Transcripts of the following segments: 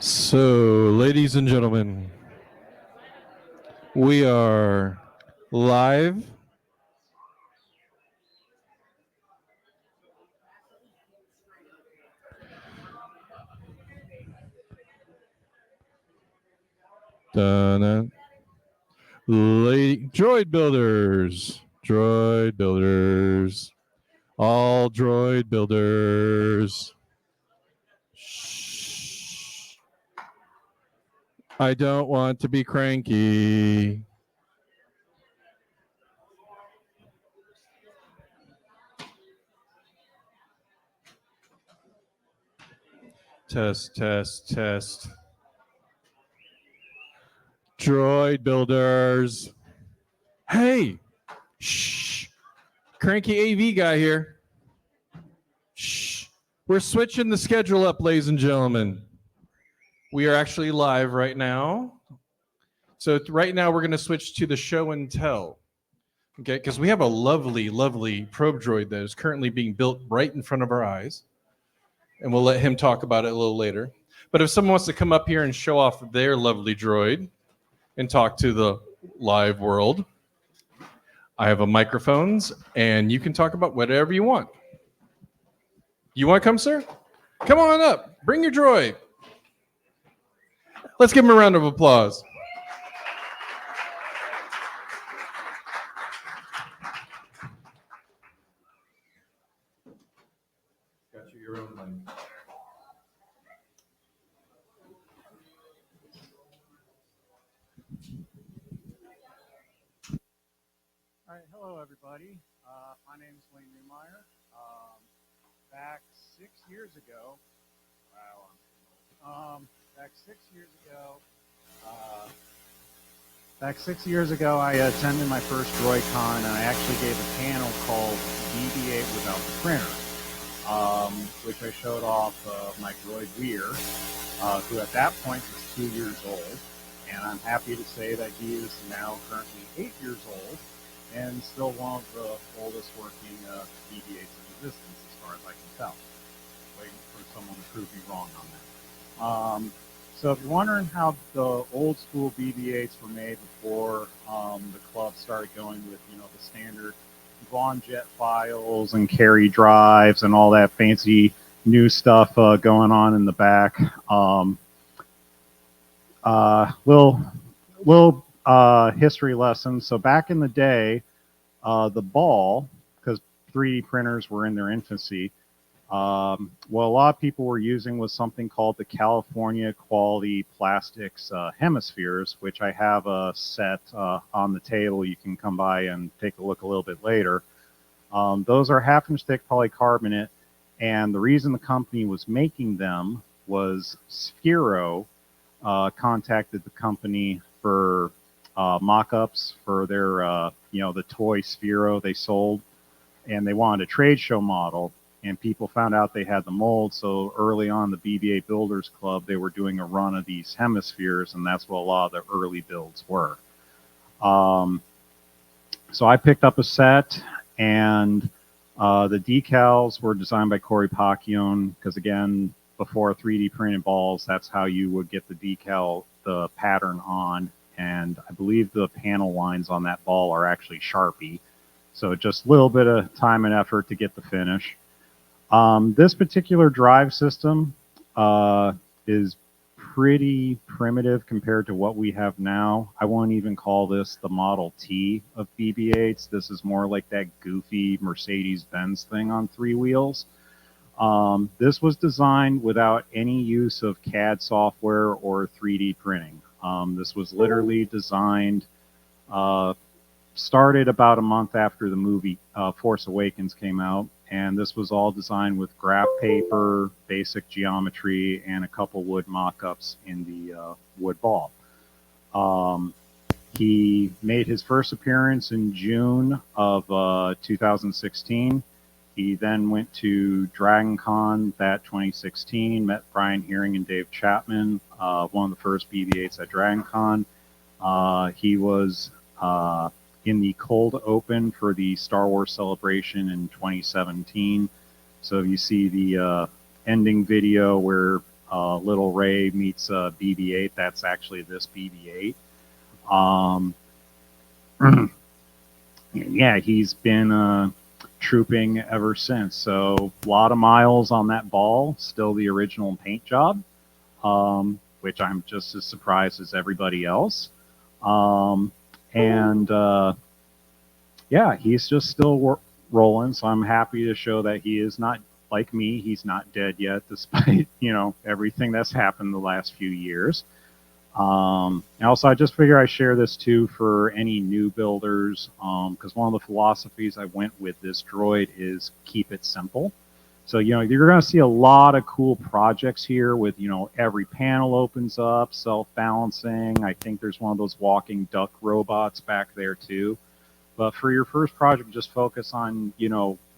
So, ladies and gentlemen, we are live. Dun-dun. Droid builders, all droid builders. Shh. I don't want to be cranky. Test, test, test. Droid builders. Hey, shh. Cranky AV guy here. Shh. We're switching the schedule up, ladies and gentlemen. We are actually live right now. So right now we're going to switch to the show and tell. Okay, because we have a lovely, lovely probe droid that is currently being built right in front of our eyes. And we'll let him talk about it a little later. But if someone wants to come up here and show off their lovely droid and talk to the live world, I have a microphones and you can talk about whatever you want. You want to come, sir? Come on up. Bring your droid. Let's give him a round of applause. Got you your own mic. All right, hello everybody. My name is Wayne Newmeyer. Back 6 years ago, Back 6 years ago, I attended my first DroidCon, and I actually gave a panel called BB-8 Without the Printer, which I showed off my droid Weir, who at that point was 2 years old, and I'm happy to say that he is now currently 8 years old, and still one of the oldest working BB-8s in existence, as far as I can tell. Waiting for someone to prove me wrong on that. So if you're wondering how the old school BB-8s were made before the club started going with, the standard Vaughn jet files and carry drives and all that fancy new stuff going on in the back, little history lesson. So back in the day, the ball, because 3D printers were in their infancy, what a lot of people were using was something called the California Quality Plastics hemispheres, which I have a set on the table. You can come by and take a look a little bit later. Those are half-inch thick polycarbonate, and the reason the company was making them was Sphero contacted the company for mock-ups for their, the toy Sphero they sold, and they wanted a trade show model. And people found out they had the mold, so early on the BB-8 Builders Club, they were doing a run of these hemispheres, and that's what a lot of the early builds were. So I picked up a set, and the decals were designed by Corey Pacchione, because again, before 3D printed balls, that's how you would get the decal, the pattern on, and I believe the panel lines on that ball are actually Sharpie, so just a little bit of time and effort to get the finish. This particular drive system is pretty primitive compared to what we have now. I won't even call this the Model T of BB-8s. This is more like that goofy Mercedes-Benz thing on 3 wheels. This was designed without any use of CAD software or 3D printing. This was literally designed, started about a month after the movie Force Awakens came out. And this was all designed with graph paper, basic geometry, and a couple wood mock-ups in the wood ball. He made his first appearance in June of 2016. He then went to DragonCon that 2016, met Brian Heering and Dave Chapman, one of the first BB-8s at DragonCon. He was in the cold open for the Star Wars Celebration in 2017. So you see the ending video where Little Ray meets BB-8. That's actually this BB-8. Um, yeah, he's been trooping ever since. So a lot of miles on that ball. Still the original paint job, which I'm just as surprised as everybody else. And yeah, he's just still rolling. So I'm happy to show that he is not like me. He's not dead yet, despite everything that's happened the last few years. Also, I just figure I share this too for any new builders, because one of the philosophies I went with this droid is keep it simple. So, you're going to see a lot of cool projects here with, every panel opens up, self-balancing. I think there's one of those walking duck robots back there too. But for your first project, just focus on,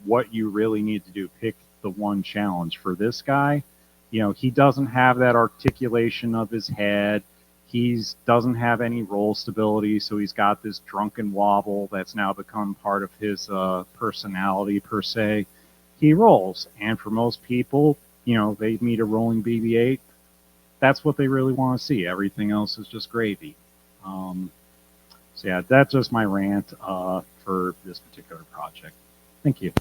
what you really need to do. Pick the one challenge. For this guy, he doesn't have that articulation of his head. He doesn't have any roll stability, so he's got this drunken wobble that's now become part of his personality, per se. He rolls, and for most people, they meet a rolling BB-8. That's what they really want to see. Everything else is just gravy. So yeah, that's just my rant for this particular project. Thank you.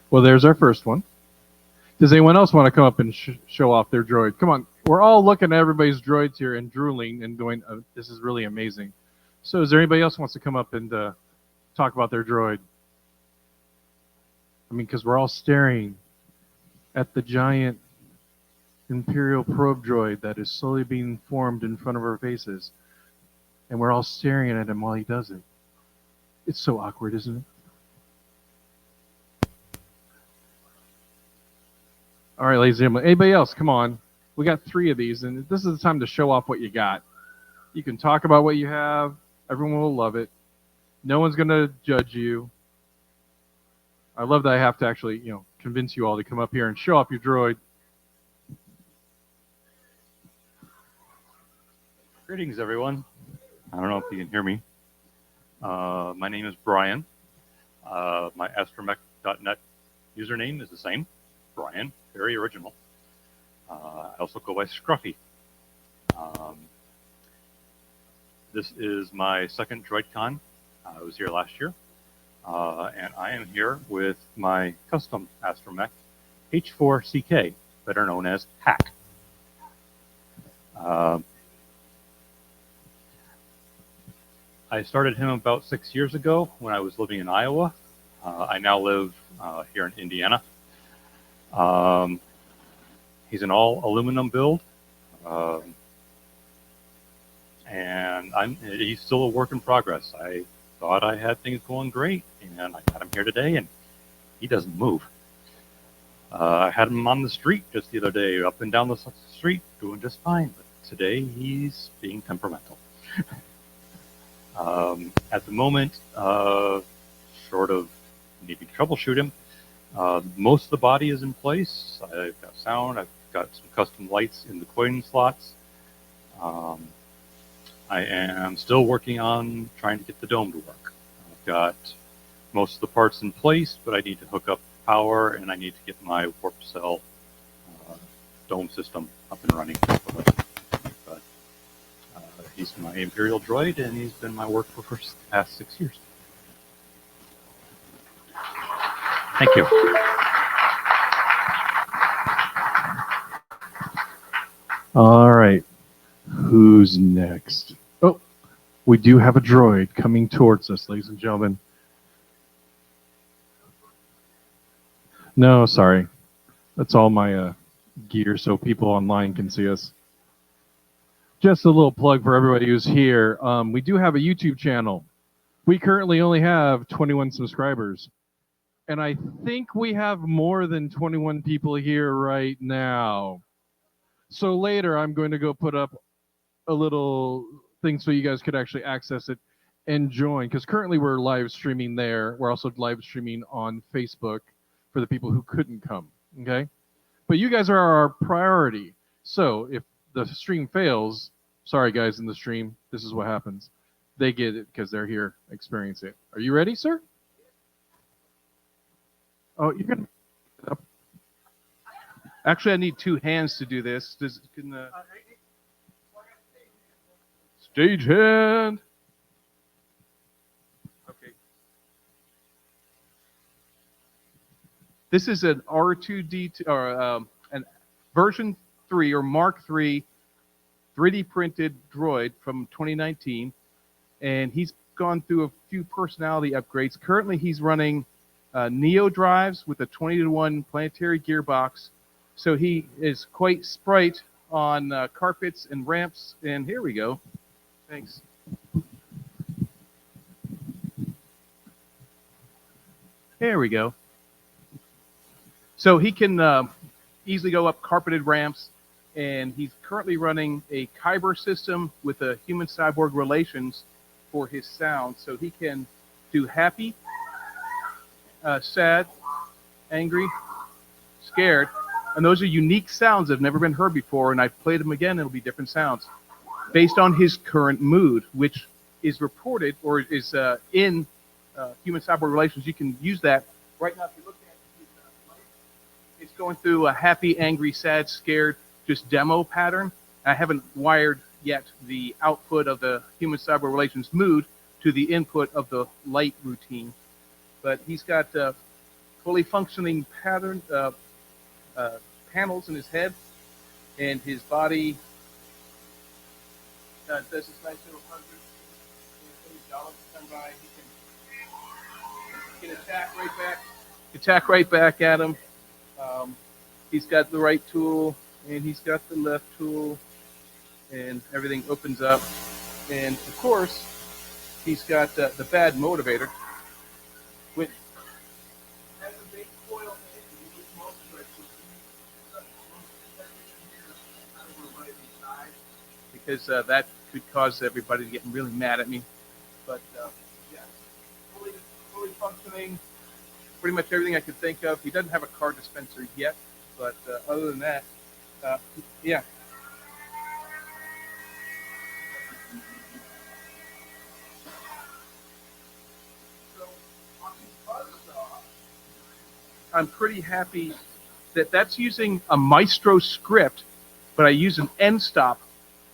Well, there's our first one. Does anyone else want to come up and show off their droid? Come on. We're all looking at everybody's droids here and drooling and going, oh, this is really amazing. So is there anybody else who wants to come up and talk about their droid? I mean, because we're all staring at the giant Imperial probe droid that is slowly being formed in front of our faces. And we're all staring at him while he does it. It's so awkward, isn't it? All right, ladies and gentlemen. Anybody else? Come on. We got 3 of these, and this is the time to show off what you got. You can talk about what you have. Everyone will love it. No one's going to judge you. I love that I have to actually, convince you all to come up here and show off your droid. Greetings, everyone. I don't know if you can hear me. My name is Brian. My astromech.net username is the same, Brian, very original. I also go by Scruffy. This is my second DroidCon. I was here last year. And I am here with my custom astromech, H4CK, better known as Hack. I started him about 6 years ago when I was living in Iowa. I now live here in Indiana. He's an all aluminum build, and he's still a work in progress. I thought I had things going great, and I got him here today, and he doesn't move. I had him on the street just the other day, up and down the street, doing just fine, but today he's being temperamental. At the moment, short of needing to troubleshoot him, most of the body is in place. I've got sound, I've got some custom lights in the coin slots. I am still working on trying to get the dome to work. I've got most of the parts in place, but I need to hook up power and I need to get my warp cell dome system up and running. But he's my Imperial droid, and he's been my work for the past 6 years. Thank you. All right. Who's next? Oh, we do have a droid coming towards us, ladies and gentlemen. No, sorry. That's all my gear so people online can see us. Just a little plug for everybody who's here. We do have a YouTube channel. We currently only have 21 subscribers. And I think we have more than 21 people here right now. So later I'm going to go put up a little thing so you guys could actually access it and join. Because currently we're live streaming there. We're also live streaming on Facebook for the people who couldn't come. Okay? But you guys are our priority. So if the stream fails, sorry guys in the stream, this is what happens. They get it because they're here experiencing it. Are you ready, sir? Oh, you can. Actually, I need two hands to do this. Can stage hand? Okay. This is an R2D2 or an version 3 or Mark 3 3D printed droid from 2019, and he's gone through a few personality upgrades. Currently, he's running Neo drives with a 20-to-1 planetary gearbox, so he is quite sprite on carpets and ramps. And here we go. Thanks. There we go. So he can easily go up carpeted ramps, and he's currently running a Kyber system with a human-cyborg relations for his sound. So he can do happy, sad, angry, scared, and those are unique sounds that have never been heard before, and I've played them again, it'll be different sounds based on his current mood, which is reported or is in human-cyborg relations. You can use that. Right now, if you look at it, it's going through a happy, angry, sad, scared, just demo pattern. I haven't wired yet the output of the human-cyborg relations mood to the input of the light routine. But he's got fully functioning pattern panels in his head, and his body does this nice little 100. Come by, he can attack right back at him. He's got the right tool, and he's got the left tool, and everything opens up. And of course, he's got the bad motivator, which has a big coil in it. You use most of it. Because that could cause everybody to get really mad at me. But yeah, fully functioning, pretty much everything I could think of. He doesn't have a card dispenser yet, but other than that, yeah. So on the buzzsaw, I'm pretty happy that that's using a Maestro script, but I use an end stop.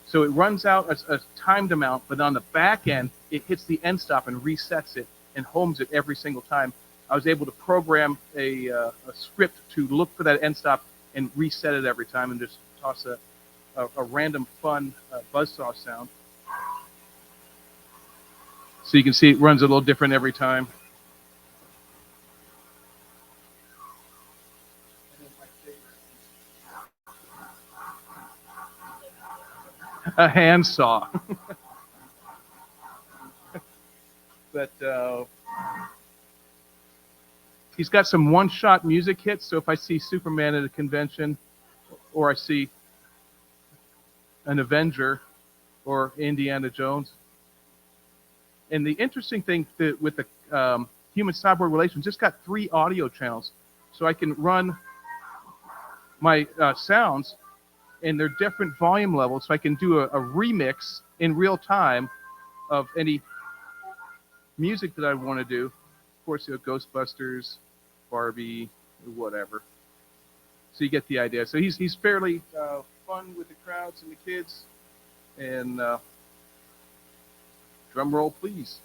So it runs out a timed amount, but on the back end, it hits the end stop and resets it and homes it every single time. I was able to program a script to look for that end stop and reset it every time and just toss a random fun buzzsaw sound. So you can see it runs a little different every time. A handsaw. But he's got some one-shot music hits, so if I see Superman at a convention, or I see an Avenger, or Indiana Jones. And the interesting thing with the human-cyborg relations, just got 3 audio channels, so I can run my sounds, and they're different volume levels, so I can do a remix in real time of any music that I want to do. Of course, Ghostbusters, Barbie, whatever. So you get the idea. So he's fairly fun with the crowds and the kids. And drum roll, please.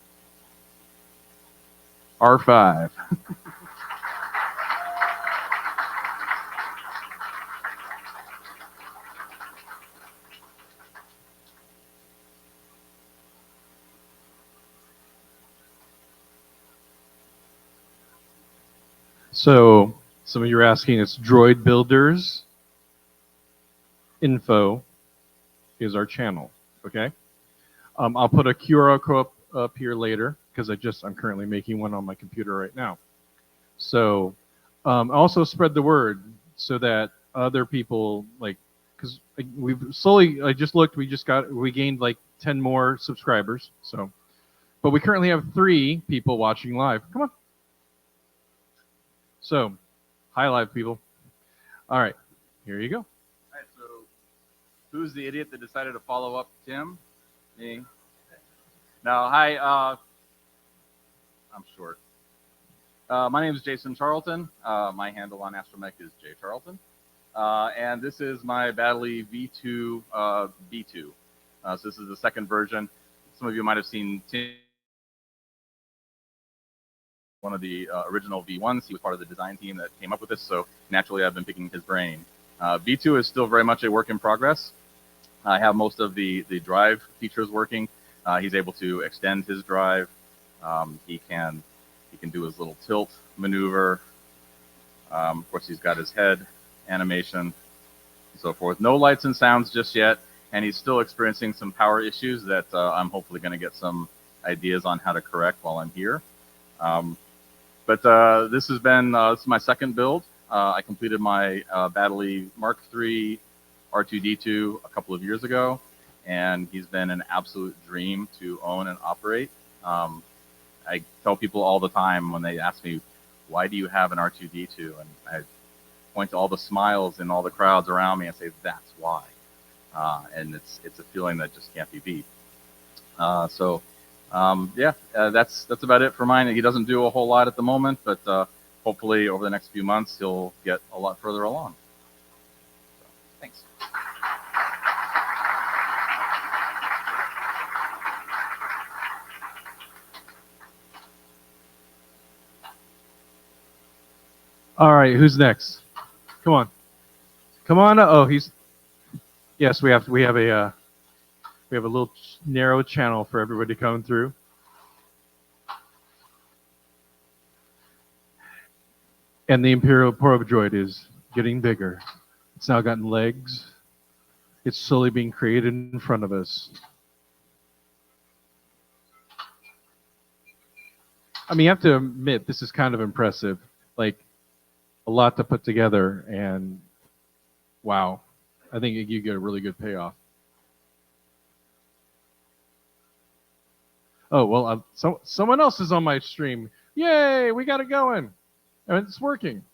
R5. So some of you are asking, it's Droid Builders Info is our channel. Okay. I'll put a QR code up here later because I'm currently making one on my computer right now. So also spread the word so that other people, like, because we've slowly, I just looked, we gained like 10 more subscribers. So, but we currently have 3 people watching live. Come on. So, hi live people. All right, here you go. All right, so who's the idiot that decided to follow up Tim? Me. No, hi, I'm short. My name is Jason Charlton. My handle on astromech is jcharlton. And this is my Battley V2 B2. So this is the second version. Some of you might have seen Tim, one of the original V1s. He was part of the design team that came up with this, so naturally I've been picking his brain. V2 is still very much a work in progress. I have most of the drive features working. He's able to extend his drive. He can do his little tilt maneuver. Of course, he's got his head animation and so forth. No lights and sounds just yet, and he's still experiencing some power issues that I'm hopefully going to get some ideas on how to correct while I'm here. But this has been this is my second build. I completed my Battley Mark III R2D2 a couple of years ago, and he's been an absolute dream to own and operate. I tell people all the time when they ask me, why do you have an R2D2? And I point to all the smiles in all the crowds around me and say, that's why. And it's a feeling that just can't be beat. That's about it for mine. He doesn't do a whole lot at the moment, but hopefully over the next few months, he'll get a lot further along. So, thanks. All right, who's next? Come on. Come on. Oh, yes, we have a little narrow channel for everybody coming through. And the Imperial probe droid is getting bigger. It's now gotten legs. It's slowly being created in front of us. I mean, you have to admit, this is kind of impressive. Like, a lot to put together, and wow, I think you get a really good payoff. Oh, well, someone else is on my stream. Yay, we got it going. And it's working.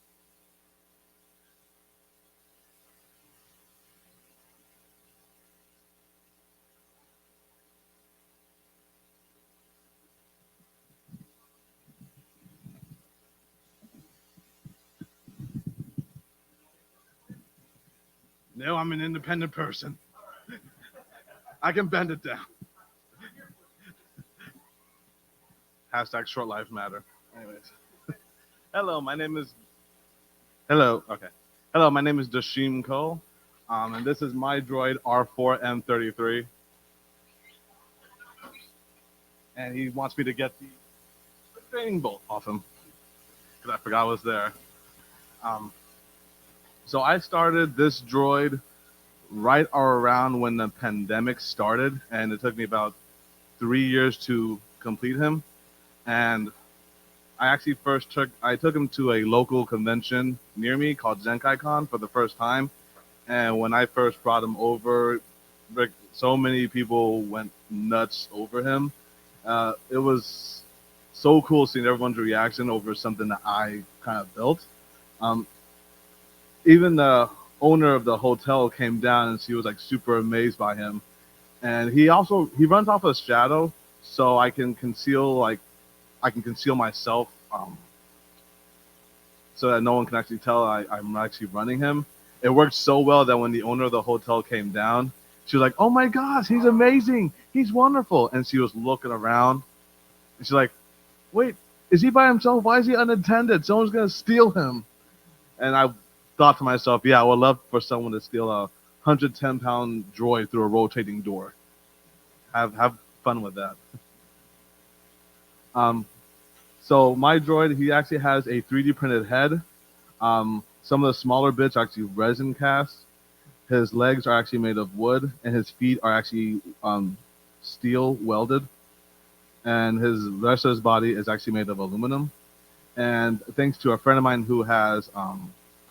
No, I'm an independent person. I can bend it down. Hashtag short life matter. Anyways. Hello, my name is Dashim Cole. And this is my droid R4M33. And he wants me to get the training bolt off him. Because I forgot I was there. So I started this droid right around when the pandemic started, and it took me about 3 years to complete him. And I actually took him to a local convention near me called ZenkaiCon for the first time. And when I first brought him over, so many people went nuts over him. It was so cool seeing everyone's reaction over something that I kind of built. Even the owner of the hotel came down and she was like super amazed by him. And he runs off a shadow, so I can conceal myself so that no one can actually tell I'm actually running him. It worked so well that when the owner of the hotel came down, she was like, "Oh my gosh, he's amazing, he's wonderful." And she was looking around and she's like, "Wait, is he by himself? Why is he unattended? Someone's gonna steal him." And I thought to myself, yeah, I would love for someone to steal a 110-pound droid through a rotating door. Have fun with that. So my droid, he actually has a 3D printed head. Some of the smaller bits are actually resin cast. His legs are actually made of wood, and his feet are actually steel welded. And the rest of his body is actually made of aluminum. And thanks to a friend of mine who has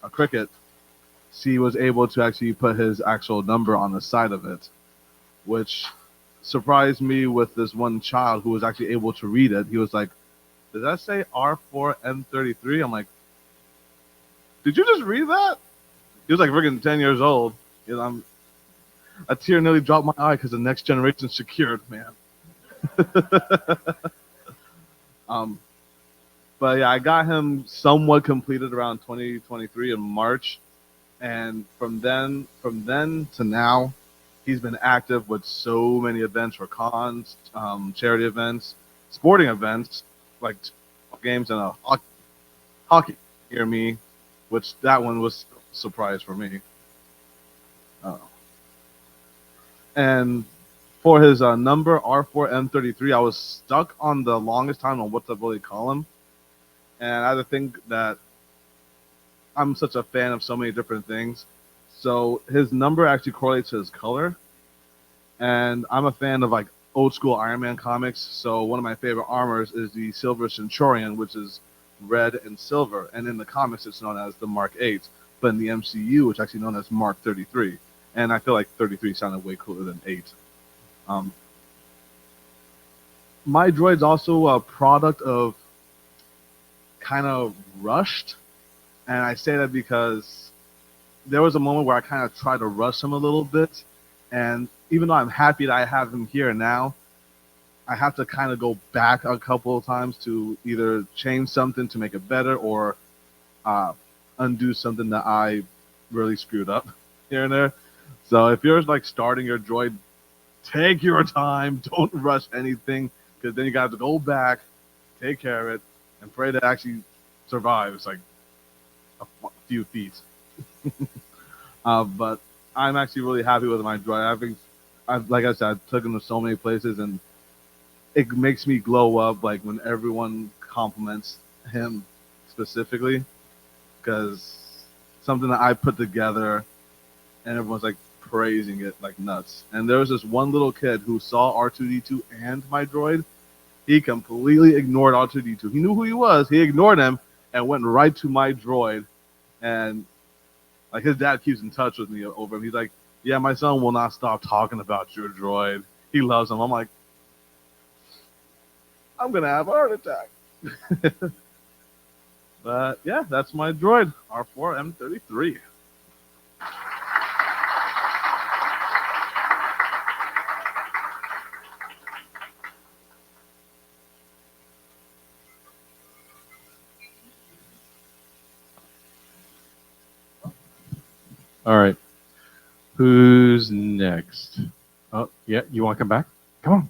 a Cricut, she was able to actually put his actual number on the side of it, which surprised me with this one child who was actually able to read it. He was like, "Did that say R4M33?" I'm like, "Did you just read that?" He was like freaking 10 years old. You know, a tear nearly dropped my eye because the next generation secured, man. But yeah, I got him somewhat completed around 2023 in March, and from then to now, he's been active with so many events for cons, charity events, sporting events like games and a hockey near me, which that one was a surprise for me. And for his number R4M33, I was stuck on the longest time on what to really call him. And I had to think that I'm such a fan of so many different things. So his number actually correlates to his color. And I'm a fan of like old school Iron Man comics. So one of my favorite armors is the Silver Centurion, which is red and silver. And in the comics, it's known as the Mark 8. But in the MCU, it's actually known as Mark 33. And I feel like 33 sounded way cooler than 8. My droid's also a product of kind of rushed. And I say that because there was a moment where I kind of tried to rush him a little bit. And even though I'm happy that I have him here now, I have to kind of go back a couple of times to either change something to make it better or undo something that I really screwed up here and there. So if you're like starting your droid, take your time. Don't rush anything, because then you got to go back, take care of it, and pray that it actually survives like a few feet. But I'm actually really happy with my droid. Like I said, I took him to so many places, and it makes me glow up like when everyone compliments him specifically, because something that I put together and everyone's like praising it like nuts. And there was this one little kid who saw R2D2 and my droid. He completely ignored R2D2. He knew who he was. He ignored him and went right to my droid. And like his dad keeps in touch with me over him. He's like, yeah, my son will not stop talking about your droid. He loves him. I'm like, I'm going to have a heart attack. But yeah, that's my droid, R4M33. All right. Who's next? Oh, yeah. You want to come back? Come on.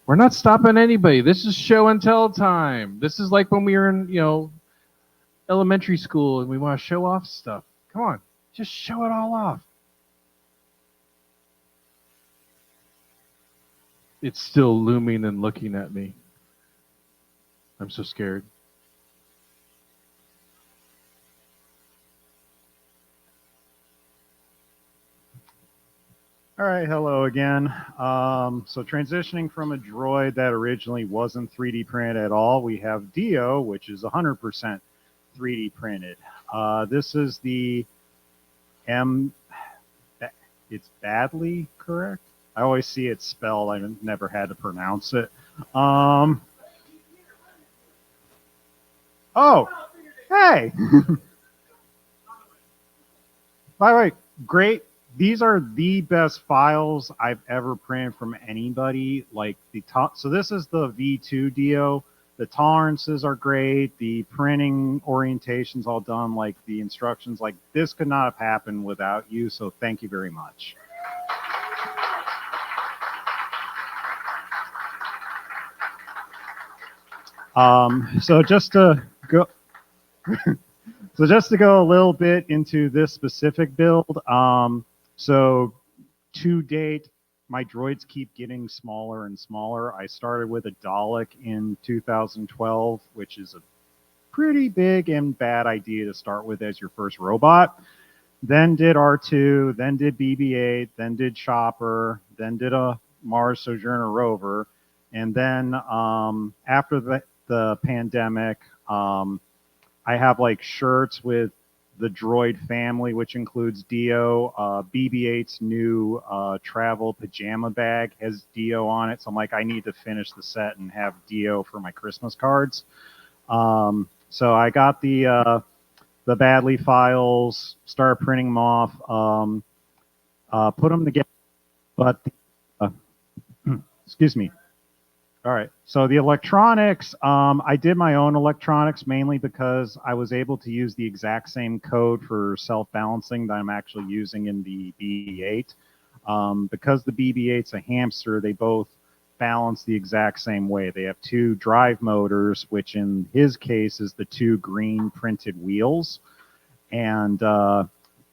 We're not stopping anybody. This is show and tell time. This is like when we were in, elementary school and we want to show off stuff. Come on. Just show it all off. It's still looming and looking at me. I'm so scared. All right, hello again. So transitioning from a droid that originally wasn't 3D printed at all, we have Dio, which is 100% 3D printed. This is the it's badly correct. I always see it spelled. I've never had to pronounce it. Oh, hey. By the way, great. These are the best files I've ever printed from anybody. Like so this is the V2 Dio. The tolerances are great. The printing orientation's all done. Like the instructions, like this could not have happened without you. So thank you very much. So just to go. So just to go a little bit into this specific build, so to date, my droids keep getting smaller and smaller. I started with a Dalek in 2012, which is a pretty big and bad idea to start with as your first robot. Then did R2, then did BB-8, then did Chopper, then did a Mars Sojourner rover, and then after the pandemic, I have like shirts with the droid family, which includes Dio. BB-8's new travel pajama bag has Dio on it. So I'm like, I need to finish the set and have Dio for my Christmas cards. So I got the Badley files, started printing them off, put them together. But excuse me. All right. So the electronics, I did my own electronics mainly because I was able to use the exact same code for self-balancing that I'm actually using in the BB-8. Because the BB-8's a hamster, they both balance the exact same way. They have two drive motors, which in his case is the two green printed wheels. And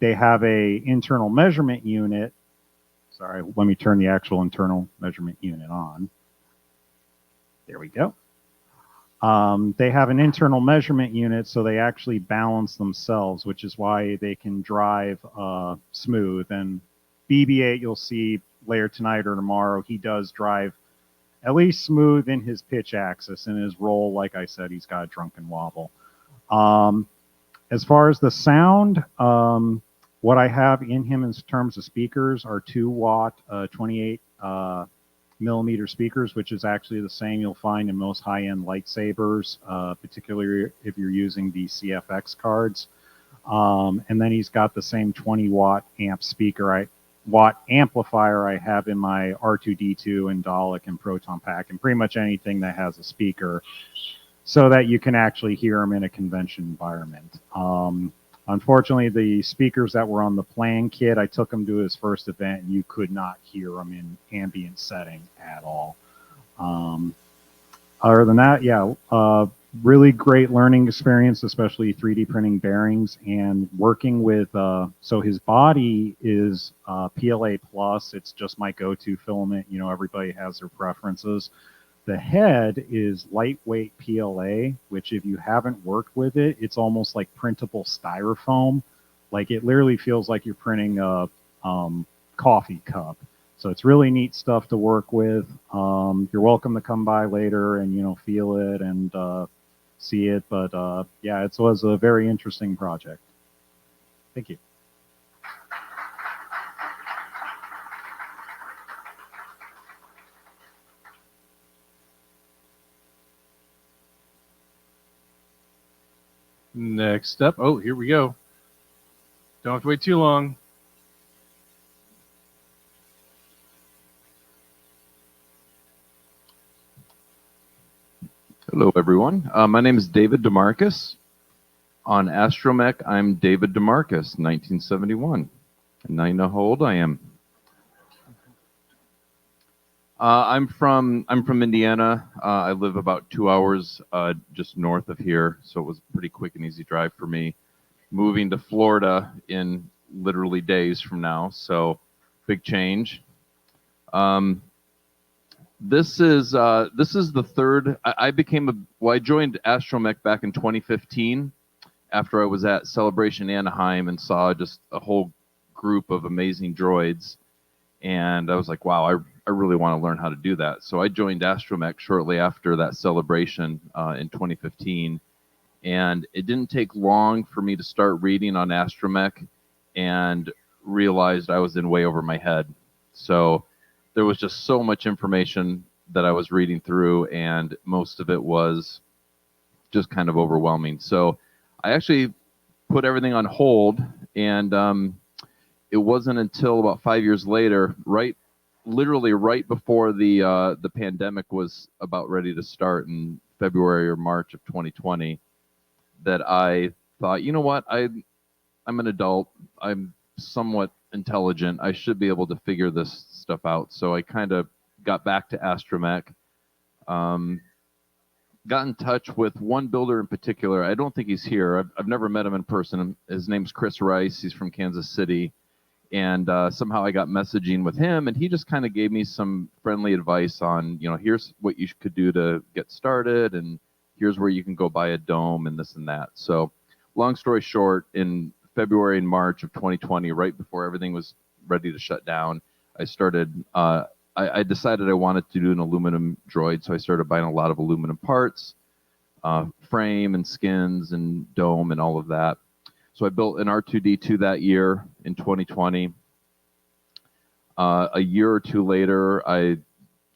they have a internal measurement unit. Sorry, let me turn the actual internal measurement unit on. There we go. They have an internal measurement unit, so they actually balance themselves, which is why they can drive smooth. And BB-8, you'll see later tonight or tomorrow, he does drive at least smooth in his pitch axis. In his roll, like I said, he's got a drunken wobble. As far as the sound, what I have in him in terms of speakers are 2-watt, 28 millimeter speakers, which is actually the same you'll find in most high-end lightsabers, particularly if you're using the CFX cards. And then he's got the same 20-watt watt amplifier I have in my R2D2 and Dalek and Proton Pack, and pretty much anything that has a speaker, so that you can actually hear him in a convention environment. Unfortunately, the speakers that were on the plan kit, I took him to his first event, and you could not hear him in ambient setting at all. Other than that, yeah, really great learning experience, especially 3D printing bearings and working with, so his body is PLA plus. It's just my go-to filament. You know, everybody has their preferences. The head is lightweight PLA, which if you haven't worked with it, it's almost like printable styrofoam. Like it literally feels like you're printing a coffee cup. So it's really neat stuff to work with. You're welcome to come by later and, you know, feel it and see it. But yeah, it was a very interesting project. Thank you. Next up, oh, here we go. Don't have to wait too long. Hello, everyone. My name is David DeMarcus. On astromech, I'm David DeMarcus, 1971. And now you know how old I am. I'm from Indiana. I live about 2 hours just north of here, so it was a pretty quick and easy drive for me. Moving to Florida in literally days from now, so big change. This is the third. I joined astromech back in 2015 after I was at Celebration Anaheim and saw just a whole group of amazing droids, and I was like, wow, I really want to learn how to do that. So I joined astromech shortly after that celebration in 2015, and it didn't take long for me to start reading on astromech and realized I was in way over my head. So there was just so much information that I was reading through, and most of it was just kind of overwhelming. So I actually put everything on hold, and it wasn't until about 5 years later, literally right before the pandemic was about ready to start in February or March of 2020, that I thought, you know what, I'm an adult, I'm somewhat intelligent, I should be able to figure this stuff out. So I kind of got back to astromech, got in touch with one builder in particular. I don't think he's here. I've never met him in person. His name's Chris Rice. He's from Kansas City. And somehow I got messaging with him, and he just kind of gave me some friendly advice on, you know, here's what you could do to get started, and here's where you can go buy a dome and this and that. So long story short, in February and March of 2020, right before everything was ready to shut down, I started, I decided I wanted to do an aluminum droid, so I started buying a lot of aluminum parts, frame and skins and dome and all of that. So I built an R2D2 that year in 2020. A year or two later, I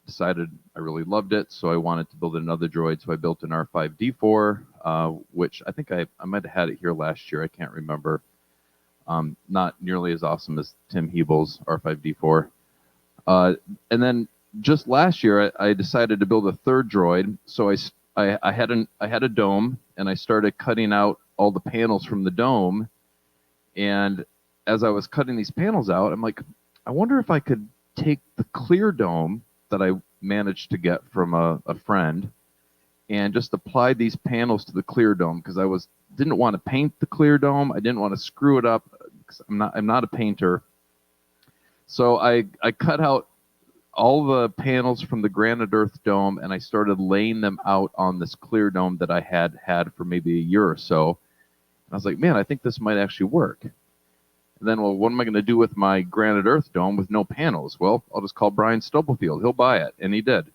decided I really loved it, so I wanted to build another droid. So I built an R5D4, which I think I might have had it here last year. I can't remember. Not nearly as awesome as Tim Hebel's R5D4. And then just last year, I decided to build a third droid. So I had a dome, and I started cutting out all the panels from the dome. And as I was cutting these panels out, I'm like, I wonder if I could take the clear dome that I managed to get from a friend and just apply these panels to the clear dome, because didn't want to paint the clear dome. I didn't want to screw it up because I'm not a painter. So I cut out all the panels from the Granite Earth dome, and I started laying them out on this clear dome that I had for maybe a year or so. And I was like, man, I think this might actually work. And then, well, what am I going to do with my Granite Earth dome with no panels? Well, I'll just call Brian Stubblefield. He'll buy it, and he did.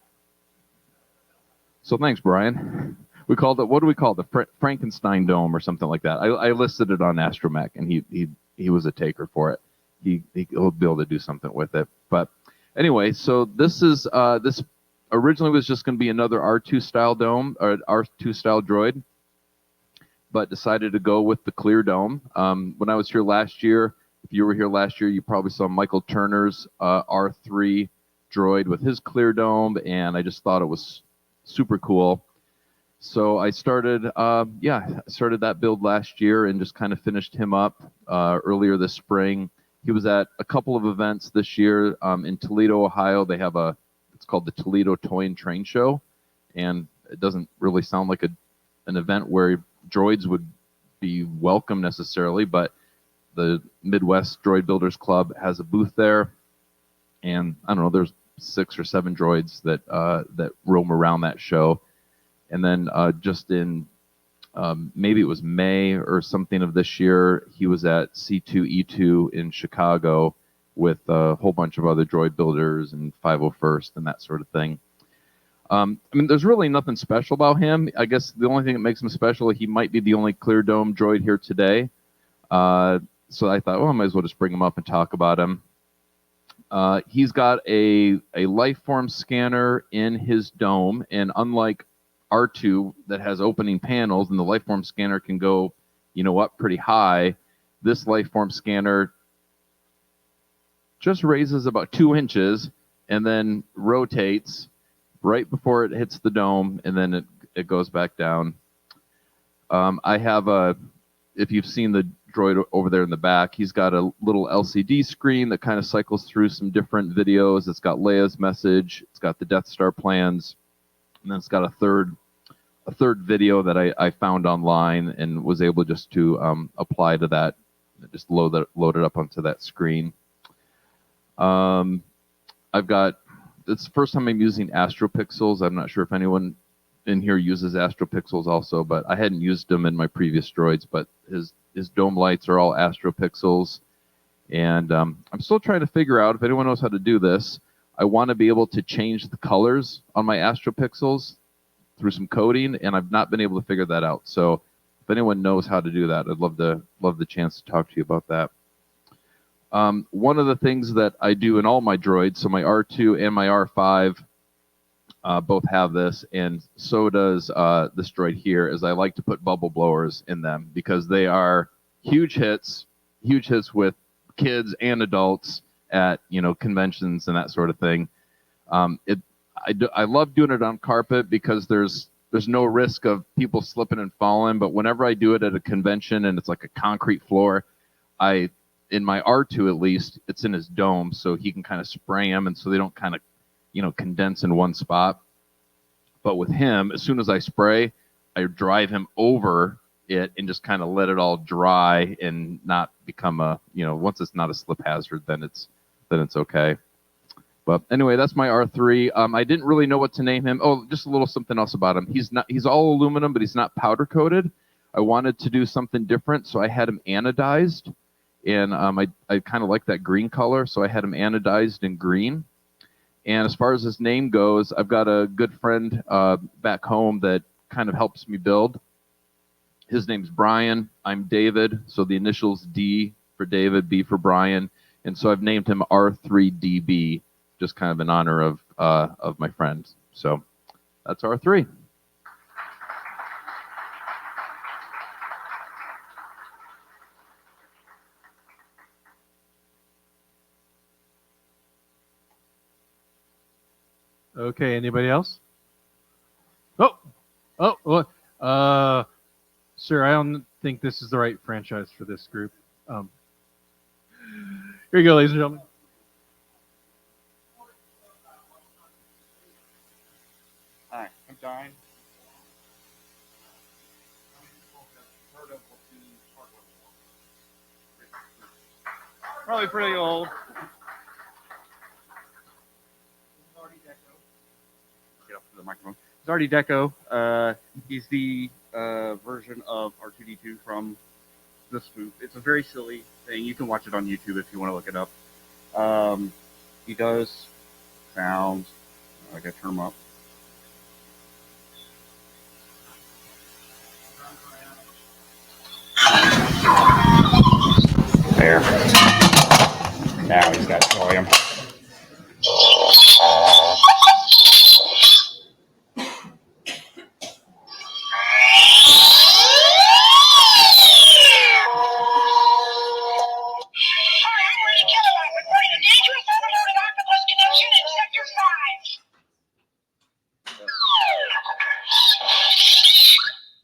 So thanks, Brian. We called it, what do we call it? The Frankenstein dome or something like that. I listed it on astromech, and he was a taker for it. He'll be able to do something with it. But anyway, so this originally was just going to be another R2 style dome, or R2 style droid, but decided to go with the clear dome. When I was here last year, if you were here last year, you probably saw Michael Turner's R3 droid with his clear dome, and I just thought it was super cool. So I started that build last year and just kind of finished him up earlier this spring. He was at a couple of events this year in Toledo, Ohio. They have it's called the Toledo Toy and Train Show, and it doesn't really sound like an event where droids would be welcome necessarily, but the Midwest Droid Builders Club has a booth there, and I don't know, there's 6 or 7 droids that roam around that show. And then just in maybe it was May or something of this year, he was at C2E2 in Chicago with a whole bunch of other droid builders and 501st and that sort of thing. I mean, there's really nothing special about him. I guess the only thing that makes him special, he might be the only clear dome droid here today. So I thought, well, I might as well just bring him up and talk about him. He's got a life form scanner in his dome, and unlike R2 that has opening panels and the life form scanner can go, up pretty high, this life form scanner just raises about 2 inches and then rotates right before it hits the dome, and then it goes back down. I have if you've seen the droid over there in the back, he's got a little LCD screen that kind of cycles through some different videos. It's got Leia's message, it's got the Death Star plans, and then it's got a third video that I found online and was able just to apply to that, just load it up onto that screen. It's the first time I'm using AstroPixels. I'm not sure if anyone in here uses AstroPixels also, but I hadn't used them in my previous droids, but his dome lights are all AstroPixels. And I'm still trying to figure out if anyone knows how to do this. I want to be able to change the colors on my AstroPixels through some coding, and I've not been able to figure that out. So if anyone knows how to do that, I'd love the chance to talk to you about that. One of the things that I do in all my droids, so my R2 and my R5 both have this, and so does this droid here, is I like to put bubble blowers in them because they are huge hits with kids and adults at conventions and that sort of thing. I love doing it on carpet because there's no risk of people slipping and falling, but whenever I do it at a convention and it's like a concrete floor, in my R2 at least, it's in his dome, so he can kind of spray them, and so they don't kind of condense in one spot. But with him, as soon as I spray, I drive him over it and just kind of let it all dry and not become once it's not a slip hazard, then it's okay. But anyway, that's my R3. I didn't really know what to name him. Oh, just a little something else about him. He's all aluminum, but he's not powder coated. I wanted to do something different, so I had him anodized. And I kind of like that green color, so I had him anodized in green. And as far as his name goes, I've got a good friend back home that kind of helps me build. His name's Brian. I'm David, so the initials D for David, B for Brian. And so I've named him R3DB, just kind of in honor of my friend. So that's R3. Okay, anybody else? Oh, sir, I don't think this is the right franchise for this group. Here you go, ladies and gentlemen. Hi, I'm Don. Probably pretty old. Get up to the microphone. It's Artie Deco. He's the version of R2D2 from the spoof. It's a very silly thing. You can watch it on YouTube if you want to look it up. He does sounds. I gotta turn him up. There. Now he's got volume.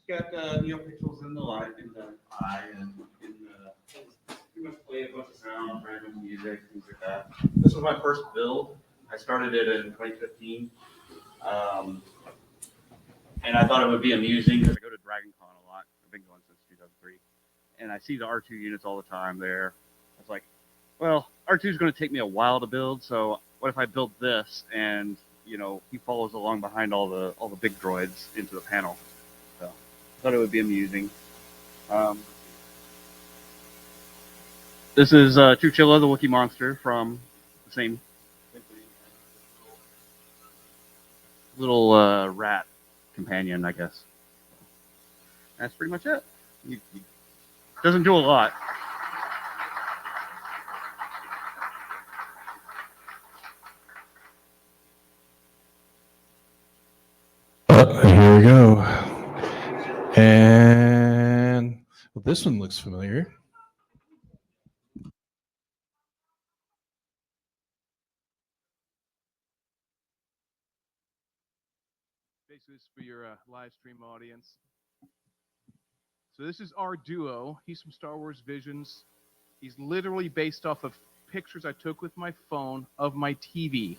Got pixels in the light, in the eye, and in the pretty much play a bunch of sound, random music, things like that. This was my first build. I started it in 2015, and I thought it would be amusing because I go to DragonCon a lot. I've been going since 2003, and I see the R2 units all the time there. I was like, well, R2 is going to take me a while to build, so what if I build this and he follows along behind all the big droids into the panel. So I thought it would be amusing. This is Chuchilla, the Wookiee monster from the same little rat companion, I guess. That's pretty much it. He doesn't do a lot. Here we go. And well, this one looks familiar. Basically, this is for your live stream audience. So this is our duo. He's from Star Wars Visions. He's literally based off of pictures I took with my phone of my TV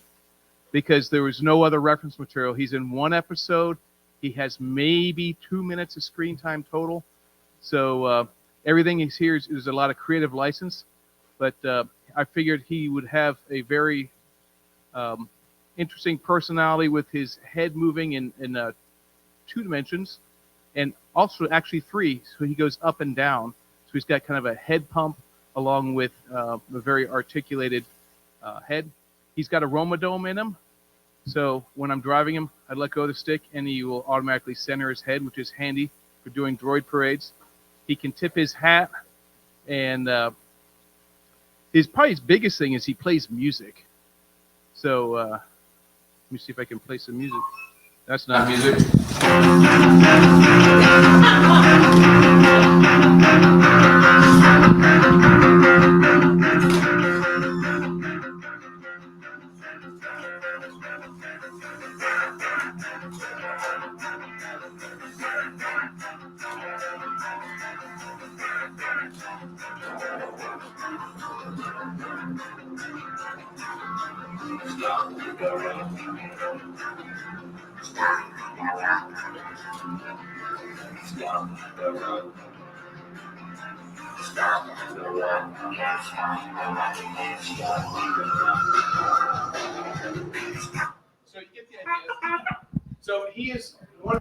because there was no other reference material. He's in one episode. He has maybe 2 minutes of screen time total. So everything he's here is a lot of creative license. But I figured he would have a very interesting personality with his head moving in 2 dimensions and also actually 3. So he goes up and down. So he's got kind of a head pump along with a very articulated head. He's got a Romadome in him. So when I'm driving him, I let go of the stick and he will automatically center his head, which is handy for doing droid parades. He can tip his hat, and his biggest thing is he plays music. So let me see if I can play some music. That's not music. So you get the idea. So he is 100%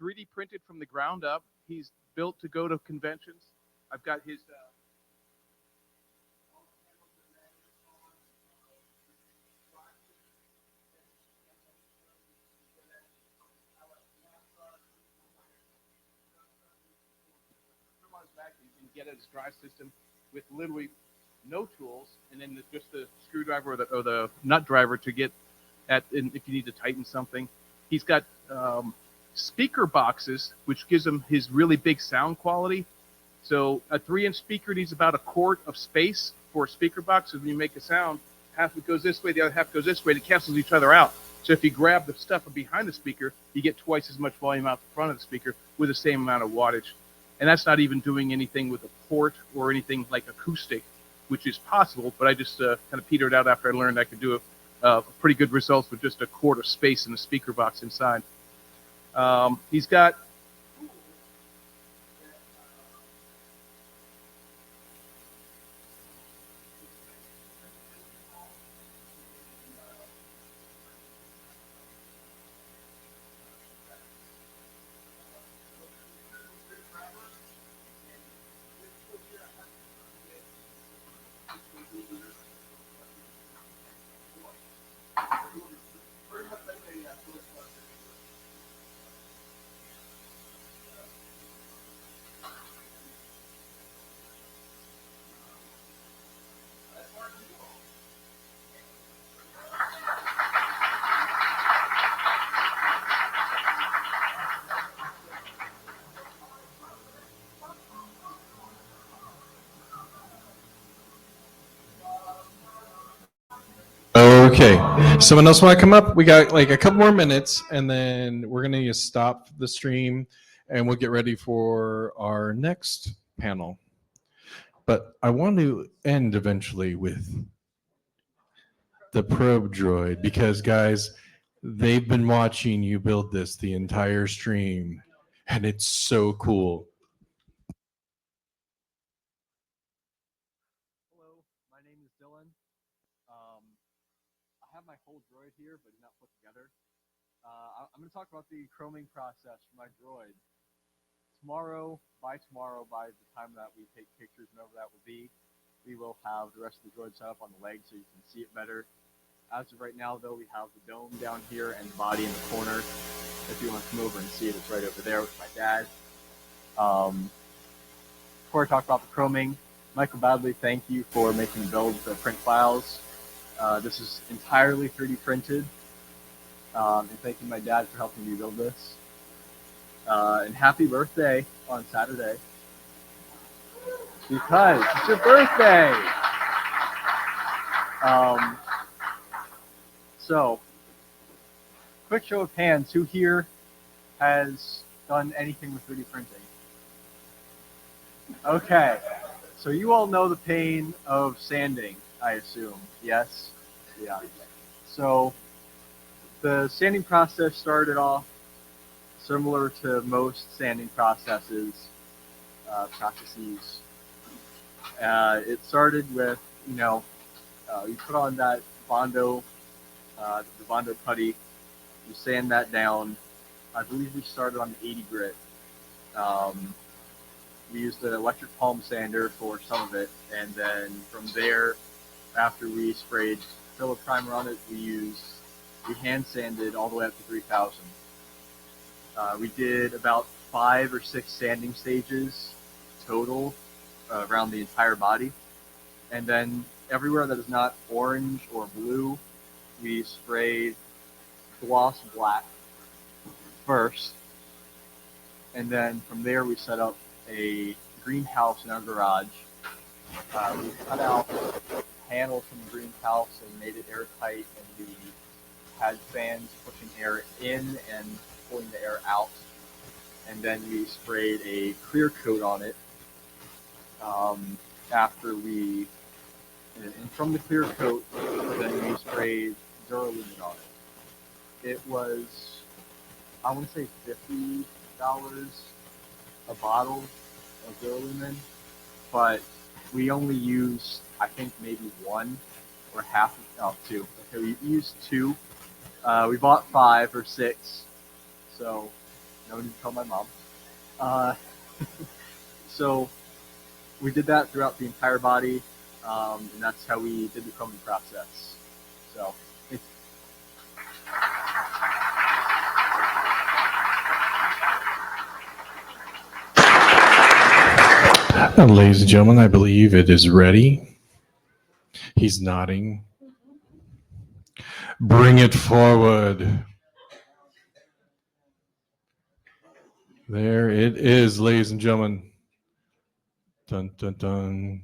3D printed from the ground up. He's built to go to conventions. I've got his. You can get his drive system with literally no tools, and then just the screwdriver or the nut driver to get at if you need to tighten something. He's got speaker boxes, which gives him his really big sound quality. So a 3-inch speaker needs about a quart of space for a speaker box. So when you make a sound, half of it goes this way, the other half goes this way, and it cancels each other out. So if you grab the stuff behind the speaker, you get twice as much volume out the front of the speaker with the same amount of wattage. And that's not even doing anything with a port or anything like acoustic, which is possible, but I just kind of petered out after I learned I could do pretty good results with just a quart of space in the speaker box inside. He's got Okay. Someone else want to come up? We got like a couple more minutes, and then we're going to stop the stream, and we'll get ready for our next panel. But I want to end eventually with the probe droid because, guys, they've been watching you build this the entire stream, and it's so cool. Hello, my name is Dylan. I have my whole droid here, but not put together. I'm going to talk about the chroming process for my droid. Tomorrow, by the time that we take pictures, whenever that will be, we will have the rest of the droid set up on the legs so you can see it better. As of right now, though, we have the dome down here and the body in the corner. If you want to come over and see it, it's right over there with my dad. Before I talk about the chroming, Michael Badley, thank you for making the build the print files. This is entirely 3D printed. And thank you, my dad, for helping me build this. And happy birthday on Saturday. Because it's your birthday! So, quick show of hands, who here has done anything with 3D printing? Okay, so you all know the pain of sanding, I assume, yes? Yeah. So, the sanding process started off similar to most sanding processes. It started with, you put on that Bondo, the Bondo putty, you sand that down. I believe we started on the 80 grit. We used an electric palm sander for some of it, and then from there, after we sprayed filler primer on it, we hand sanded all the way up to 3000. We did about 5 or 6 sanding stages total around the entire body, and then everywhere that is not orange or blue, we sprayed gloss black first, and then from there we set up a greenhouse in our garage. We cut out panels from the greenhouse and made it airtight, and we had fans pushing air in and pulling the air out, and then we sprayed a clear coat on it. And from the clear coat, then we sprayed Duralumin on it. It was, I want to say $50 a bottle of Duralumin, but we only used, I think, maybe one or half, two. Okay, we used 2. We bought 5 or 6, so no need to tell my mom. So we did that throughout the entire body, and that's how we did the chroming process. So it's Ladies and gentlemen, I believe it is ready. He's nodding. Bring it forward. There it is, ladies and gentlemen. Dun, dun, dun.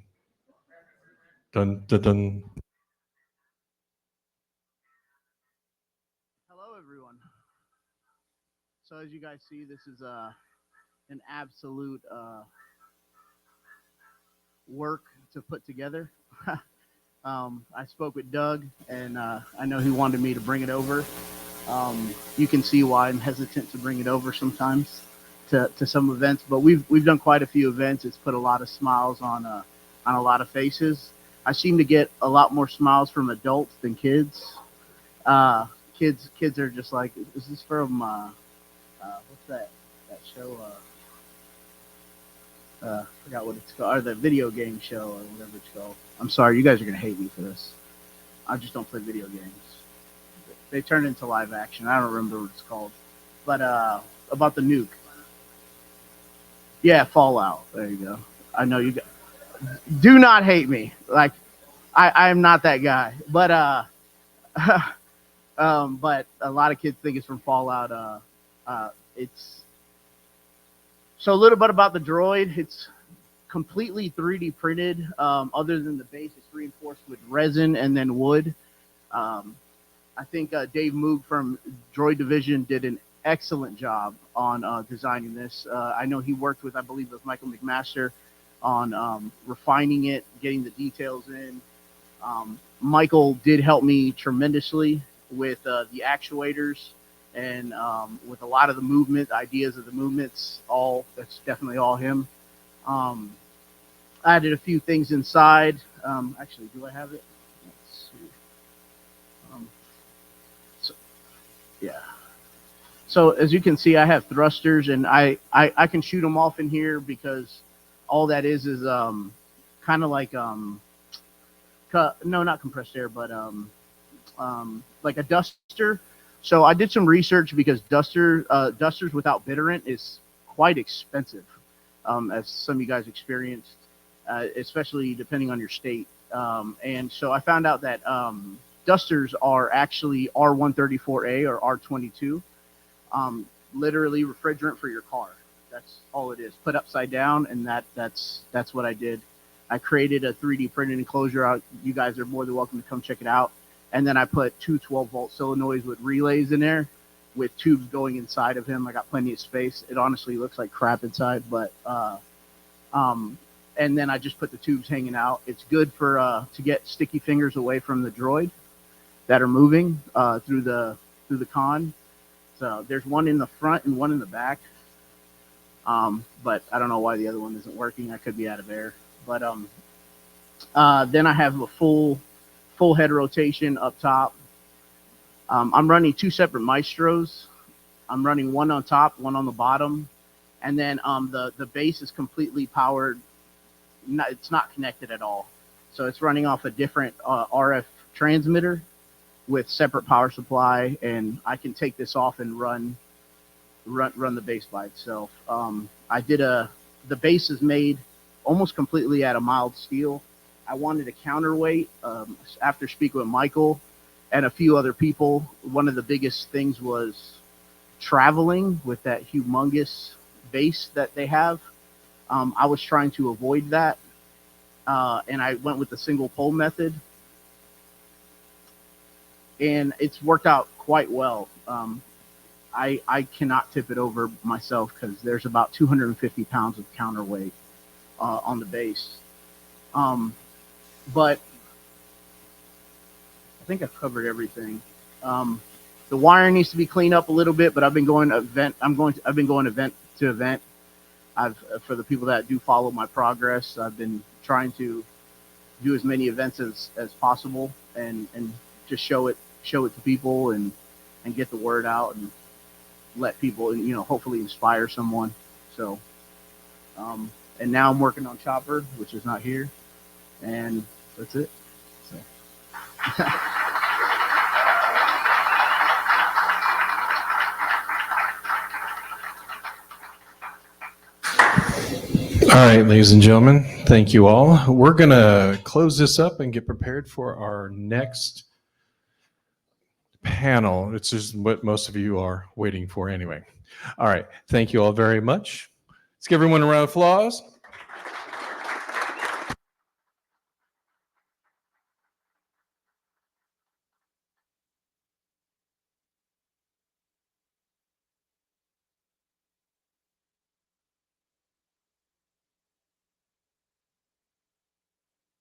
Dun, dun, dun. hello. everyone. So as you guys see, this is an absolute work to put together. I spoke with Doug, and I know he wanted me to bring it over. You can see why I'm hesitant to bring it over sometimes to some events, but we've done quite a few events. It's put a lot of smiles on a lot of faces. I seem to get a lot more smiles from adults than kids. Kids are just like, is this from what's that show? Forgot what it's called, or the video game show, or whatever it's called. I'm sorry, you guys are gonna hate me for this. I just don't play video games. They turned into live action. I don't remember what it's called, but about the nuke. Yeah, Fallout. There you go. I know you guys. Do not hate me. Like, I am not that guy, but but a lot of kids think it's from Fallout. It's so a little bit about the droid. It's completely 3D printed. Other than the base, it's reinforced with resin and then wood. I think Dave Moog from Droid Division did an excellent job on designing this. I know he worked with, I believe it was Michael McMaster, on refining it, getting the details in. Michael did help me tremendously with the actuators and with a lot of the movement, ideas of the movements. That's definitely all him. I added a few things inside. Actually, do I have it? Let's see. Yeah. So as you can see, I have thrusters, and I can shoot them off in here because all that is kind of like no, not compressed air, but like a duster. So I did some research because dusters without bitterant is quite expensive, as some of you guys experienced, especially depending on your state. And so I found out that dusters are actually R134A or R22, literally refrigerant for your car. That's all it is, put upside down, and that's what I did. I created a 3D printed enclosure. You guys are more than welcome to come check it out. And then I put two 12-volt solenoids with relays in there, with tubes going inside of him. I got plenty of space. It honestly looks like crap inside, but and then I just put the tubes hanging out. It's good for to get sticky fingers away from the droid that are moving through the con. So there's one in the front and one in the back. But I don't know why the other one isn't working. I could be out of air. But then I have a full head rotation up top. I'm running two separate maestros. I'm running one on top, one on the bottom, and then the base is completely powered. It's not connected at all, so it's running off a different RF transmitter with separate power supply, and I can take this off and run the base by itself. I did the base is made almost completely out of mild steel. I wanted a counterweight. After speaking with Michael and a few other people, one of the biggest things was traveling with that humongous base that they have. I was trying to avoid that, and I went with the single pole method, and it's worked out quite well. I cannot tip it over myself because there's about 250 pounds of counterweight on the base. But I think I've covered everything. The wiring needs to be cleaned up a little bit, but I've been going event. I've been going event to event. For the people that do follow my progress, I've been trying to do as many events as possible and just show it to people and get the word out and let people, hopefully inspire someone. So, and now I'm working on Chopper, which is not here, and that's it. So. All right, ladies and gentlemen, thank you all. We're going to close this up and get prepared for our next panel. It's just what most of you are waiting for anyway. All right, thank you all very much. Let's give everyone a round of applause.